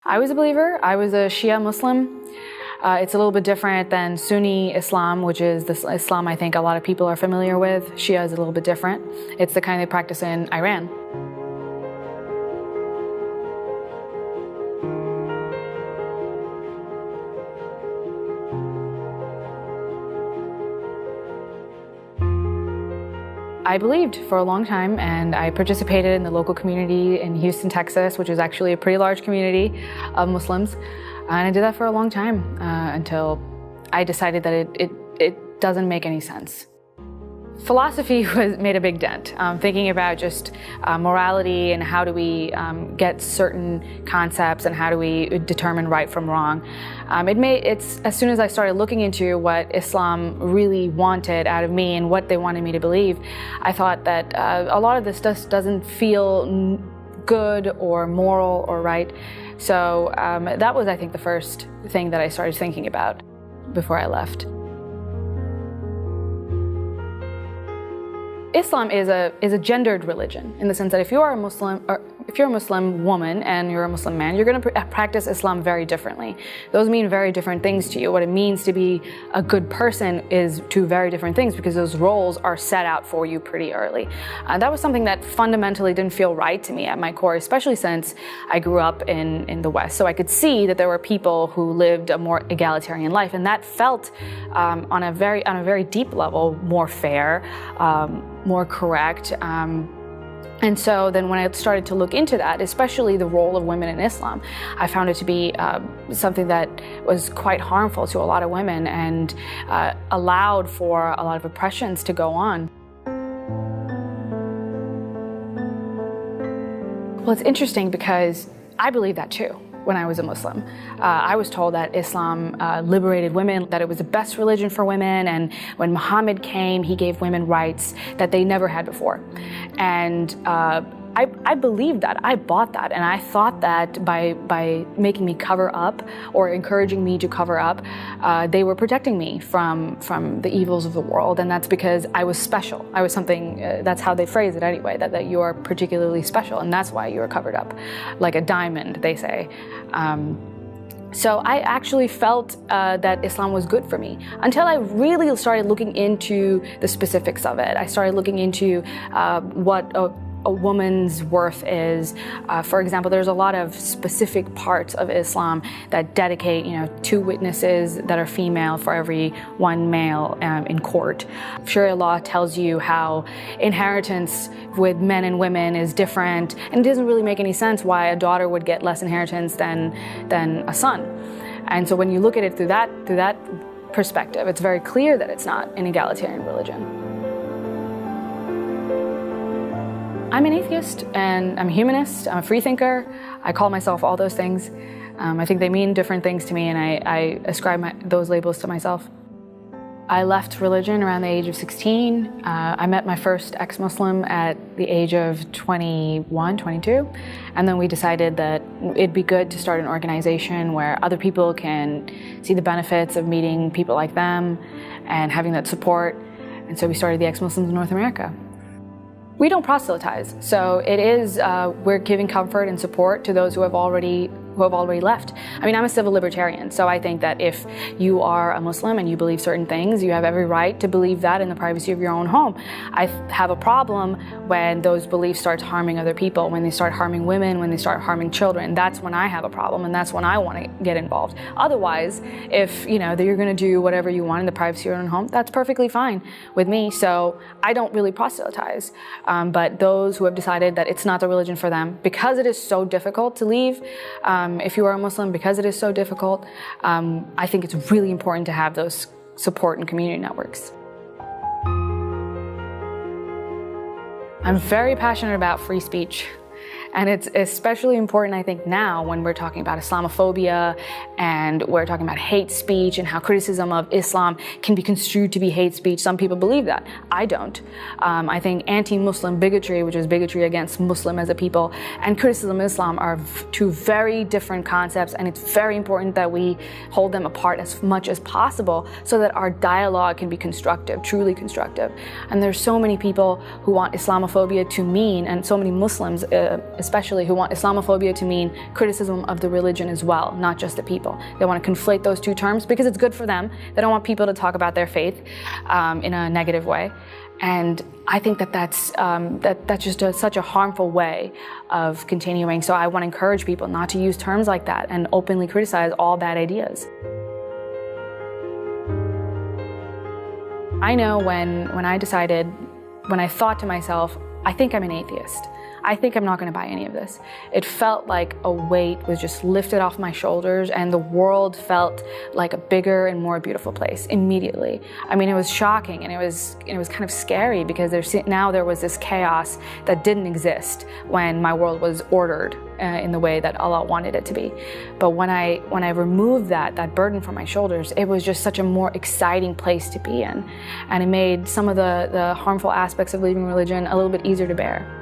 I was a believer. I was a Shia Muslim. It's a little bit different than Sunni Islam, which is the Islam I think a lot of people are familiar with. Shia is a little bit different. It's the kind they practice in Iran. I believed for a long time, and I participated in the local community in Houston, Texas, which is actually a pretty large community of Muslims. And I did that for a long time until I decided that it doesn't make any sense. Philosophy made a big dent, thinking about just morality and how do we get certain concepts and how do we determine right from wrong. As soon as I started looking into what Islam really wanted out of me and what they wanted me to believe, I thought that a lot of this just doesn't feel good or moral or right. So that was, I think, the first thing that I started thinking about before I left. Islam is a gendered religion in the sense that if you are a Muslim woman and you're a Muslim man, you're going to practice Islam very differently. Those mean very different things to you. What it means to be a good person is two very different things because those roles are set out for you pretty early. That was something that fundamentally didn't feel right to me at my core, especially since I grew up in the West. So I could see that there were people who lived a more egalitarian life, and that felt on a very deep level more fair, more correct. And so then when I started to look into that, especially the role of women in Islam, I found it to be something that was quite harmful to a lot of women and allowed for a lot of oppressions to go on. Well, it's interesting because I believe that too. When I was a Muslim, I was told that Islam liberated women, that it was the best religion for women, and when Muhammad came, he gave women rights that they never had before. And I believed that, I bought that, and I thought that by making me cover up or encouraging me to cover up, they were protecting me from the evils of the world, and that's because I was special. I was something, that's how they phrase it anyway, that you are particularly special, and that's why you are covered up, like a diamond, they say. So I actually felt that Islam was good for me until I really started looking into the specifics of it. I started looking into what a woman's worth is. For example, there's a lot of specific parts of Islam that dedicate, 2 witnesses that are female for every 1 male in court. Sharia law tells you how inheritance with men and women is different, and it doesn't really make any sense why a daughter would get less inheritance than a son. And so when you look at it through that perspective, it's very clear that it's not an egalitarian religion. I'm an atheist, and I'm a humanist, I'm a free thinker. I call myself all those things. I think they mean different things to me, and I ascribe those labels to myself. I left religion around the age of 16. I met my first ex-Muslim at the age of 21, 22, and then we decided that it'd be good to start an organization where other people can see the benefits of meeting people like them and having that support, and so we started the Ex-Muslims of North America. We don't proselytize, so it is, we're giving comfort and support to those who have already left. I mean, I'm a civil libertarian, so I think that if you are a Muslim and you believe certain things, you have every right to believe that in the privacy of your own home. I have a problem when those beliefs start harming other people, when they start harming women, when they start harming children. That's when I have a problem, and that's when I want to get involved. Otherwise, if that you're going to do whatever you want in the privacy of your own home, that's perfectly fine with me. So I don't really proselytize. But those who have decided that it's not the religion for them, because it is so difficult to leave, if you are a Muslim, because it is so difficult, I think it's really important to have those support and community networks. I'm very passionate about free speech. And it's especially important, I think, now when we're talking about Islamophobia and we're talking about hate speech and how criticism of Islam can be construed to be hate speech. Some people believe that. I don't. I think anti-Muslim bigotry, which is bigotry against Muslim as a people, and criticism of Islam are two very different concepts, and it's very important that we hold them apart as much as possible so that our dialogue can be constructive, truly constructive. And there's so many people who want Islamophobia to mean, and so many Muslims especially, who want Islamophobia to mean criticism of the religion as well, not just the people. They want to conflate those two terms because it's good for them. They don't want people to talk about their faith in a negative way. And I think that's just such a harmful way of continuing. So I want to encourage people not to use terms like that and openly criticize all bad ideas. I know when I thought to myself, I think I'm an atheist. I think I'm not going to buy any of this. It felt like a weight was just lifted off my shoulders, and the world felt like a bigger and more beautiful place immediately. I mean, it was shocking, and it was kind of scary because now there was this chaos that didn't exist when my world was ordered in the way that Allah wanted it to be. But when I removed that burden from my shoulders, it was just such a more exciting place to be in, and it made some of the harmful aspects of leaving religion a little bit easier to bear.